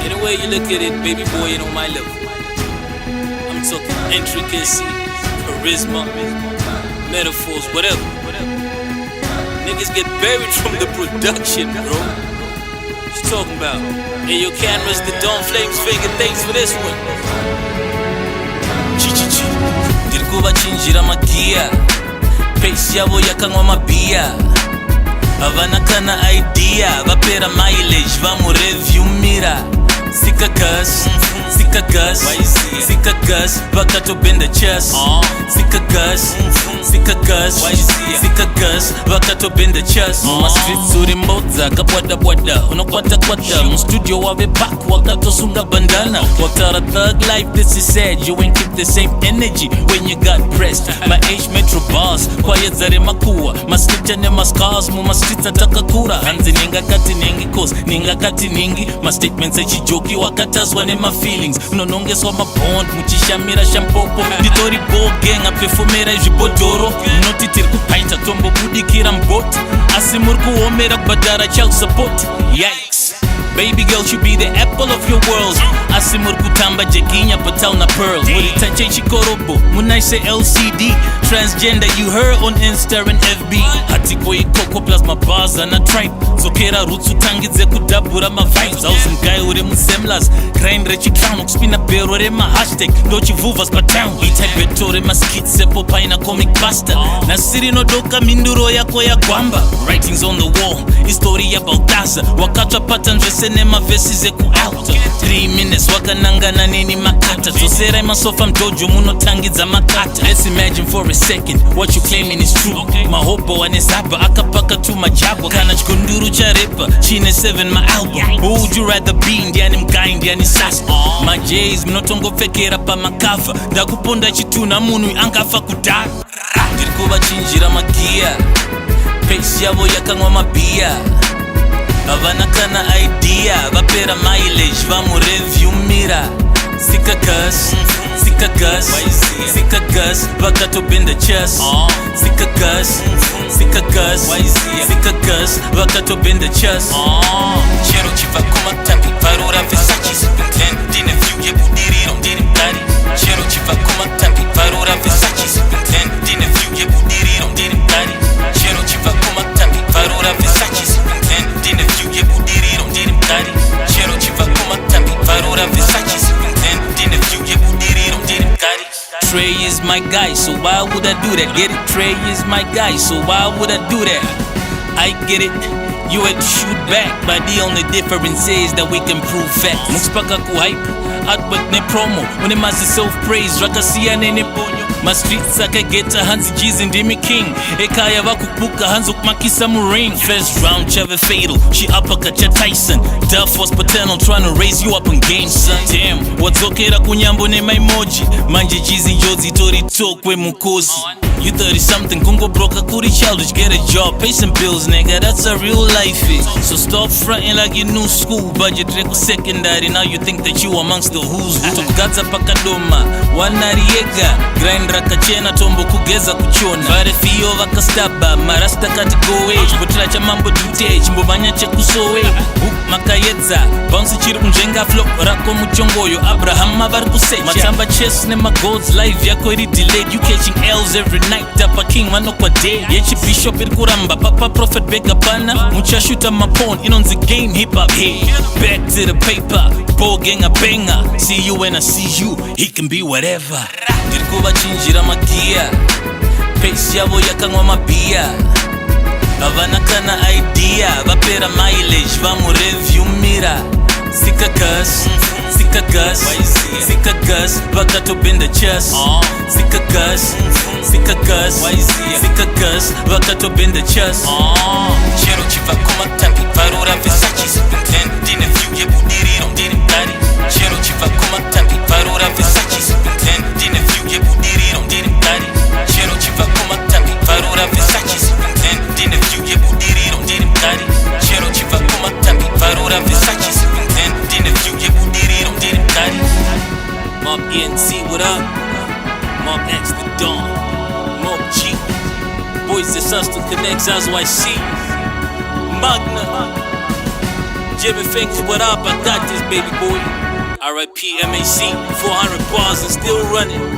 Any way you look at it, baby boy ain't on my level. I'm talking intricacy, charisma, metaphors, whatever. Niggas get buried from the production, bro. What you talking about? Hey, your cameras, the Dawn Flames finger, thanks for this one. Ndiri kuvachinjira magiya, pace yavo yakangwa mabhiya. Havana kana idea, vapera mileage, vamureview mira. Sika gas, vakatobenda chest. Sika gas, vakatobenda chest. Muma streets uri mbodza, kabwada, unokwata. Mu studio wave pack, wakatosunga bandana. Wakara thug life, this is sad. You ain't keep the same energy when you got pressed. My age metro bars, quiet zare makuwa. Masnitcha ne mascars, muma streets ataka kura. Hanzi ninga kati ningi cause, ninga kati ningi. My statements echijoki wakatazwa ne my feelings. Unonongeswa mabond, muchishamira shampopo. Ditori bo gang, apefumera jibodoro. Noti tiri kupaita tombo budikira mboti. Asimur kuomera kubadara child support. Yikes. Baby girl should be the apple of your world. Asimur kutamba jekinya patal na pearl. Mulitache chikorobo, munaise LCD. Transgender you heard on Insta and FB. Hatiko ikoko plus mabaza na tribe. Zokera roots utangidze kudabura ma vibes. Auzingai ure musemlas. Grind rechi clown ukspina bero re ma hashtag. Dochi vuvas pa town. Itai betore ma skits sepo paina comic basta. Nasiri no doka minduro yako ya kwamba. Writings on the wall, history about Gaza. Wakatwa pattern jesene ma verses eku alta. 3 minutes wakanangana nini makata. Zosera masofa mdojo muno tangidza makata. Let's imagine for a second what you claiming is true. Mahobo anesaba akapaka tu majabwa. Kana chikunduru cha rapper, chine 7 my album. Who would you rather be? Ndiani mgai, ndiani sasa. My J's mnotongo fekera pa makava. Ndakuponda chituna munu angafa kudara. Ndiri kuvachinjira magiya, pace yavo yakangwa mabhiya. Havana kana idea, vapera mileage, vamureview mira. Sika gas, vakatobenda chest. Sika gas, vakatobenda chest. Chero chiva kumatambi, varura Versace Sipinten. Dine view ye budiriro, ndiri mkari. Chero chiva kumatambi, varura Versace Sipinten. Dine view ye budiriro, ndiri mkari. Chero chiva kumatambi, varura Versace Sipinten. Dine view ye budiriro, ndiri mkari. Chero chiva kumatambi, varura Versace Sipinten. Dine view ye budiriro, ndiri mkari. Trey is my guy, so why would I do that? Get it? Trey is my guy, so why would I do that? I get it. You had to shoot back, but the only difference is that we can prove facts. Muspaka ku hype, output ne promo. When it must self-praise, rakasia ne ponyo. My streets akageta hanzi G's and Demi King. Ekaya vakupuka hanzo kumakisa muring. First round chave fatal, she uppercut Tyson. Duff was paternal, trying to raise you up in game, son. Damn, wadzokera kunyambo ne my emoji. Manje G's and Jozi tori tokwe mukosi. You 30 something, kungo broka kuri childish. Get a job, pay some bills, nigga, that's a real life it. So stop fronting like you new school budget reko secondary. Now you think that you amongst the who's who. Togaza pakadoma, wanariega. Grind rakachena, tombo kugeza kuchona. Vare fiyo vakastaba, marasta kati go age. Butila cha mambo dutage, mbovanya cha kusowe. Makayedza, bounce chiru mjenga flow. Rako muchongoyo, Abraham mavar kusecha. Matamba chess ne my goals, live yako iri delayed. You catching L's every night, Dapper King mano kwa day. Yechi bishop irkuramba, papa prophet bega bana. Mucha shoota mapon, in on the game hip hop. Hey, back to the paper, ball gang a banger. See you when I see you, he can be whatever. Ndiri kuvachinjira magiya, pace yavo yakangwa mabhiya. Havana kana idea, vapera mileage, vamureview mira. Sika gas, vakatobenda chest. Sika gas, vakatobenda chest. Chero chiva kumatambi, varura Versace Sipinten. Dine view ye budiriro, ndiri mkari. Chero chiva kumatambi, varura Versace Sipinten. Dine view ye budiriro, ndiri mkari. Chero chiva kumatambi, varura Versace Sipinten. Dine view ye budiriro, ndiri mkari. Chero chiva kumatambi, varura Versace Sipinten. Dine view ye budiriro, ndiri mkari. Mob ENC, what up? Mob X the Dawn, Mob G, Boys the Sus to Connects, as I see Magna. Jimmy Fingers, what up? I got this, baby boy. R.I.P. MAC, 400 bars and still running.